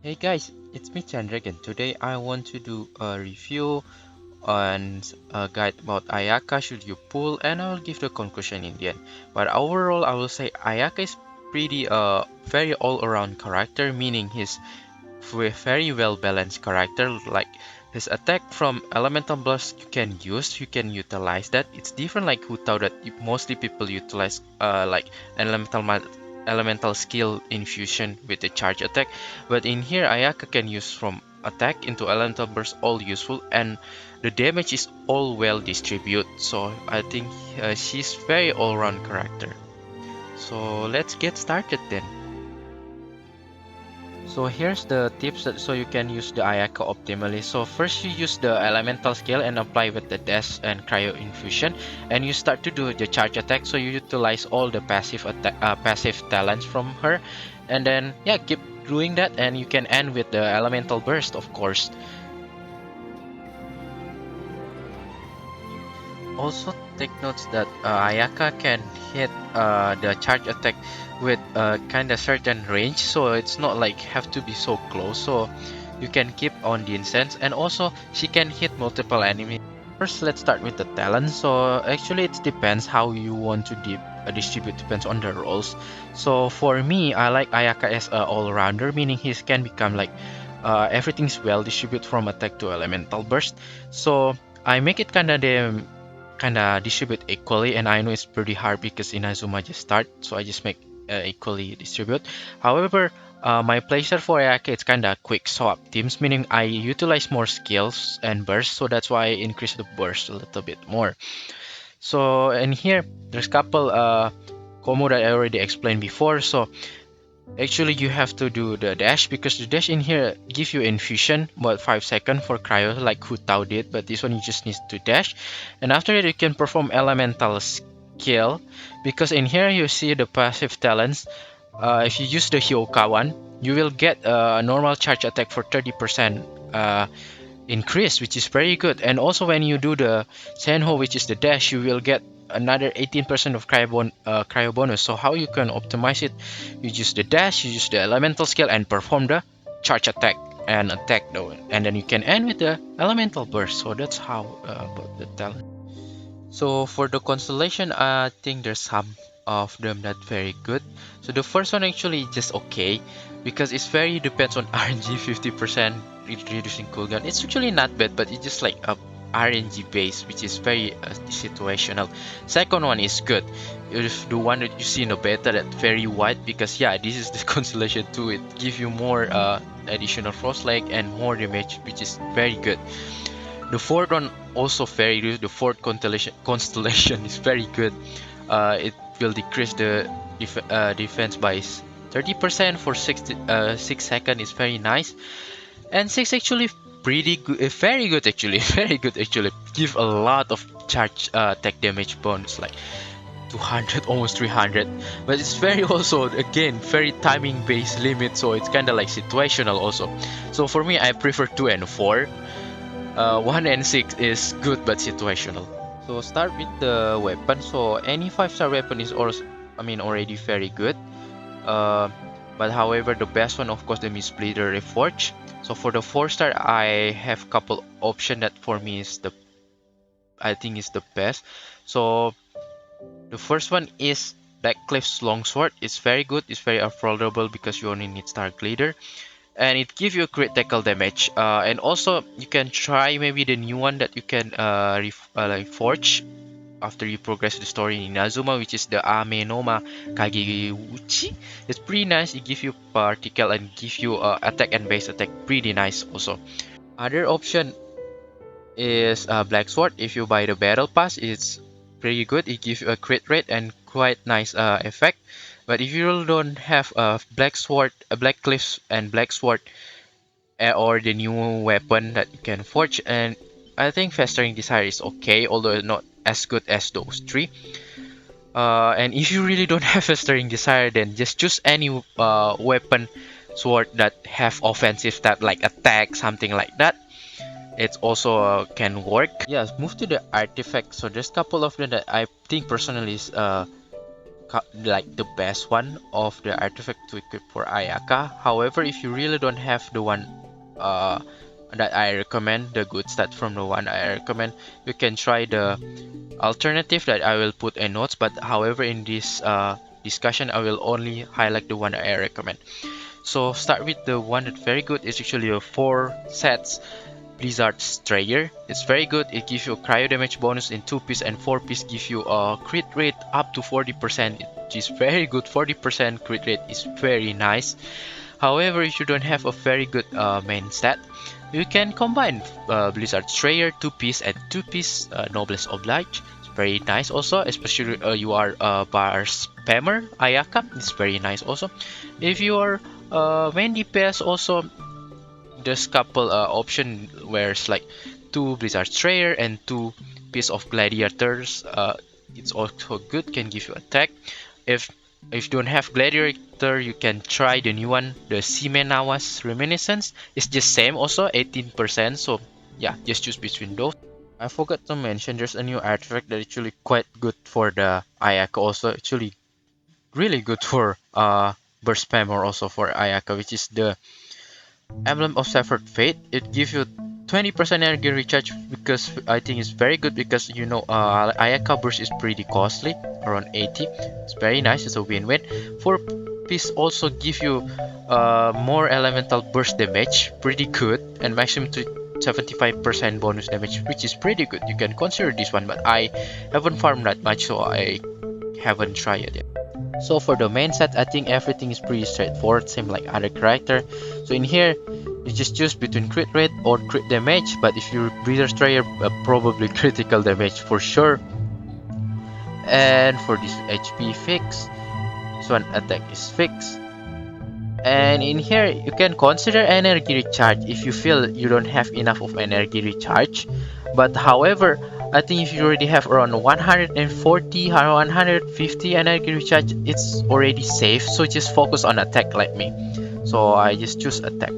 Hey guys, it's me Chandrak and today I want to do a review and a guide about Ayaka should you pull, and I will give the conclusion in the end. But overall I will say Ayaka is pretty very all-around character, meaning he's very well balanced character. Like his attack from elemental blast you can utilize that. It's different like Hutao that mostly people utilize like elemental elemental skill infusion with the charge attack, but in here Ayaka can use from attack into elemental burst, all useful, and the damage is all well distributed. So I think she's very all-round character. So let's get started then. So here's the tips so you can use the Ayaka optimally. So first you use the elemental skill and apply with the dash and cryo infusion, and you start to do the charge attack. So you utilize all the passive attack, passive talents from her, and then yeah, keep doing that, and you can end with the elemental burst, of course. Also take notes that Ayaka can hit the charge attack with kind of certain range, so it's not like have to be so close, so you can keep on the incense, and also she can hit multiple enemies. First let's start with the talent. So actually it depends how you want to distribute, depends on the roles. So for me I like Ayaka as a all-rounder, meaning he can become like everything's well distributed from attack to elemental burst. So I make it kinda distribute equally, and I know it's pretty hard because Inazuma just start, so I just make equally distribute. However, my pleasure for Ayaka it's kinda quick swap teams, meaning I utilize more skills and bursts, so that's why I increase the burst a little bit more. So in here there's couple combo that I already explained before. So actually, you have to do the dash because the dash in here give you infusion about 5 seconds for cryo like Hutao did, but this one you just need to dash. And after that you can perform elemental skill because in here you see the passive talents. If you use the Hyoka one, you will get a normal charge attack for 30% increase, which is very good. And also when you do the Senho, which is the dash, you will get another 18% of cryo bonus. So how you can optimize it? You use the dash, you use the elemental skill, and perform the charge attack and attack though, and then you can end with the elemental burst. So that's how about the talent. So for the constellation, I think there's some of them that very good. So the first one actually just okay because it's very depends on RNG 50% reducing cooldown. It's actually not bad, but it's just like a RNG base, which is very situational. Second one is good. If the one that you see in the beta that very wide, because yeah, this is the constellation too. It gives you more additional frost leg and more damage, which is very good. The fourth one also very good. The fourth constellation is very good. It will decrease the defense by 30% for 6 seconds. Is very nice. And six actually pretty good, very good actually, very good actually. Give a lot of charge attack damage bonus like 200, almost 300. But it's very also again very timing based limit, so it's kind of like situational also. So for me, I prefer 2 and 4. 1 and 6 is good but situational. So start with the weapon. So any 5-star weapon is also, I mean, already very good. Uh, but however, the best one, of course, the Mistbleeder Reforge. So for the 4-star, I have couple option that for me is I think is the best. So the first one is Black Cliff's Longsword. It's very good. It's very affordable because you only need Star Glider, and it gives you critical damage. And also you can try maybe the new one that you can like forge after you progress the story in Inazuma, which is the Amenoma Kageuchi. It's pretty nice. It gives you particle and give you attack and base attack, pretty nice also. Other option is Black Sword. If you buy the battle pass, it's pretty good. It gives you a crit rate and quite nice effect. But if you don't have a Black Sword, a Black Cliffs and Black Sword, or the new weapon that you can forge, and I think Festering Desire is okay, although not as good as those three. And if you really don't have Festering Desire, then just choose any weapon sword that have offensive stat like attack, something like that. It also can work. Yes, move to the artifact. So there's a couple of them that I think personally is like the best one of the artifact to equip for Ayaka. However, if you really don't have the one uh, that I recommend, the good stat from the one I recommend, you can try the alternative that I will put in notes. But however, in this discussion, I will only highlight the one that I recommend. So start with the one that's very good. It's actually a 4 sets Blizzard Strayer. It's very good. It gives you a cryo damage bonus in 2 piece, and 4 piece give you a crit rate up to 40%, which is very good. 40% crit rate is very nice. However, if you don't have a very good main stat, you can combine Blizzard Strayer 2 piece and 2 piece Noblesse Oblige. It's very nice also, especially you are a bar spammer Ayaka. It's very nice also. If you are main DPS also, there's couple option where it's like 2 Blizzard Strayer and 2 piece of Gladiators. It's also good, can give you attack. If you don't have Gladiator, you can try the new one, the Shimenawa's Reminiscence. It's just same also 18%. So yeah, just choose between those. I forgot to mention there's a new artifact that actually quite good for the Ayaka also. Actually really good for burst spammer also for Ayaka, which is the Emblem of Severed Fate. It gives you 20% energy recharge, because I think it's very good, because you know Ayaka burst is pretty costly, around 80. It's very nice, it's a win-win. 4 piece also give you more elemental burst damage, pretty good, and maximum to 75% bonus damage, which is pretty good. You can consider this one, but I haven't farmed that much, so I haven't tried it yet. So for the main set, I think everything is pretty straightforward, same like other character. So in here, you just choose between crit rate or crit damage, but if you're Breeder Strayer, probably critical damage for sure. And for this HP fix, this one attack is fixed. And in here, you can consider energy recharge if you feel you don't have enough of energy recharge. But however, I think if you already have around 140 or 150 energy recharge, it's already safe. So just focus on attack like me. So I just choose attack.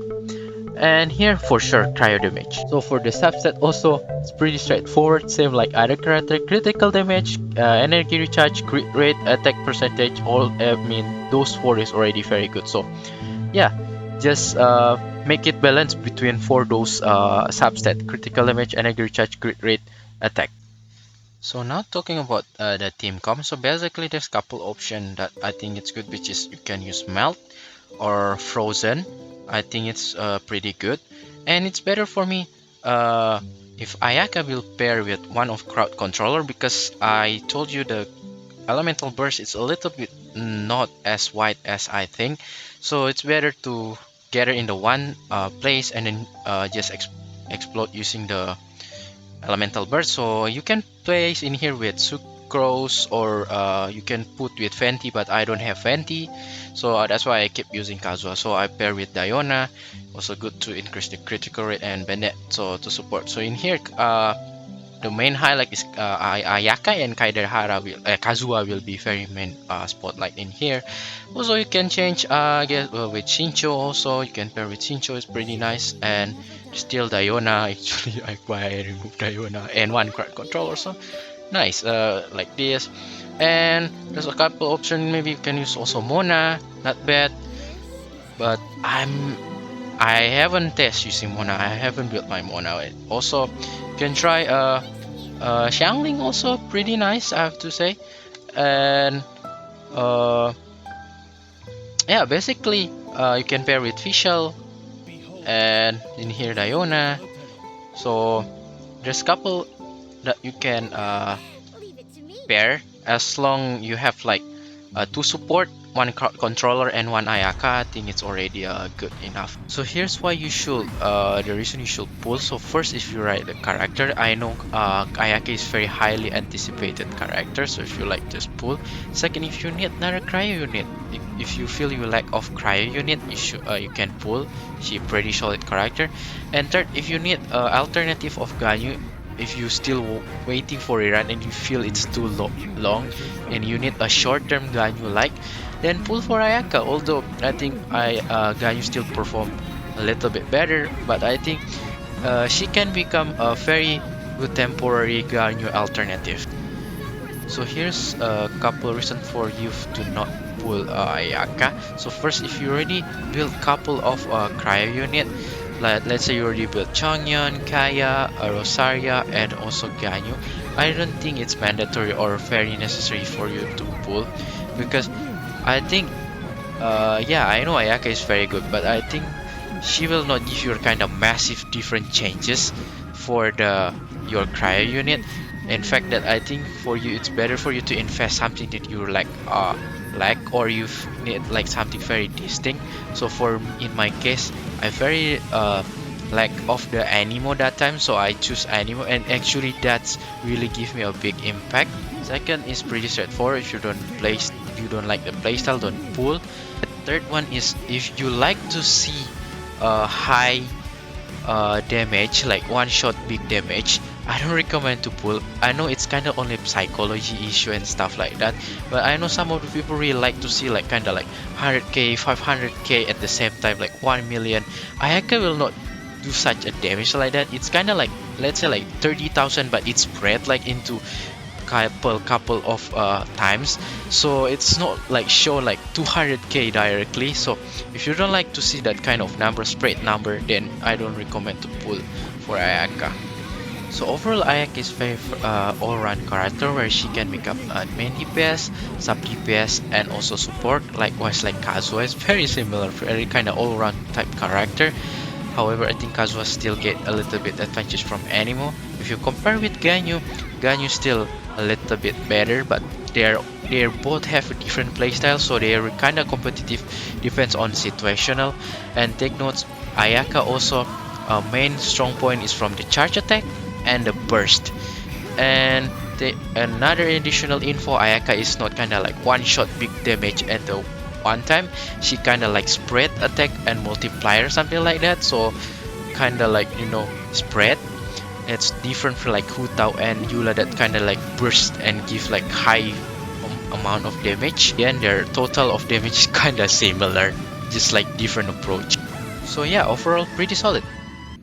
And here for sure cryo damage. So for the subset also, it's pretty straightforward, same like other character. Critical damage, energy recharge, crit rate, attack percentage, all I mean those 4 is already very good. So yeah, just make it balanced between for those subset: critical damage, energy recharge, crit rate, attack. So now talking about the team comp. So basically there's couple option that I think it's good, which is you can use melt or frozen. I think it's pretty good, and it's better for me if Ayaka will pair with one of crowd controller, because I told you the elemental burst is a little bit not as wide as I think. So it's better to gather in the one place and then just explode using the elemental burst. So you can place in here with sucrose, or you can put with Fenty, but I don't have Fenty, so that's why I keep using Kazuha. So I pair with Diona, also good to increase the critical rate, and Bennett so to support. So in here the main highlight is Ayaka and Kazuha will be very main spotlight in here. Also you can change I guess with Shincho. Also you can pair with Shincho, it's pretty nice. And still Diona, actually I removed Diona, and one crowd control also nice, like this. And there's a couple options, maybe you can use also Mona, not bad, but I haven't tested using Mona. I haven't built my Mona yet. Also you can try Xiangling, also pretty nice I have to say. And yeah, basically you can pair with Fischl, and in here Diona. So there's a couple that you can pair, as long you have like 2 support, 1 controller, and 1 Ayaka. I think it's already good enough. So here's why you should the reason you should pull. So first, if you write the character, I know Ayaka is very highly anticipated character, so if you like, just pull. Second, if you need another cryo unit, if you feel you lack of cryo unit, you can pull. She pretty solid character. And third, if you need alternative of Ganyu, if you still waiting for a run and you feel it's too long and you need a short-term Ganyu like, then pull for Ayaka. Although I think Ganyu still perform a little bit better, but I think she can become a very good temporary Ganyu alternative. So here's a couple reasons for you to not pull Ayaka. So first, if you already built couple of cryo unit, like let's say you already built Changyeon, Kaya, Rosaria, and also Ganyu, I don't think it's mandatory or very necessary for you to pull, because I think yeah, I know Ayaka is very good, but I think she will not give you kind of massive different changes for the your cryo unit. In fact, that I think for you it's better for you to invest something that you lack, or you need like something very distinct. So for in my case, I very lack of the animo that time, so I choose animo, and actually that's really give me a big impact. Second is pretty straightforward. If you you don't like the playstyle, don't pull. The third one is if you like to see high damage, like one shot big damage, I don't recommend to pull. I know it's kind of only psychology issue and stuff like that, but I know some of the people really like to see like kind of like 100k 500k at the same time, like 1 million. Ayaka will not do such a damage like that. It's kind of like, let's say like 30,000, but it's spread like into couple of times, so it's not like show like 200k directly. So if you don't like to see that kind of number, spread number, then I don't recommend to pull for Ayaka. So overall, Ayaka is very all-round character, where she can make up main DPS, sub DPS, and also support. Likewise, like Kazuha is very similar, very kind of all-round type character. However, I think Kazuha still get a little bit advantage from Animo. If you compare with Ganyu, Ganyu still a little bit better, but they both have a different playstyle, so they are kind of competitive, depends on situational. And take notes, Ayaka also main strong point is from the charge attack and the burst. And another additional info, Ayaka is not kind of like one shot big damage at the one time. She kind of like spread attack and multiplier, something like that. So kind of like, you know, spread. It's different from like Hutao and Yula that kind of like burst and give like high amount of damage. And their total of damage is kind of similar, just like different approach. So yeah, overall pretty solid.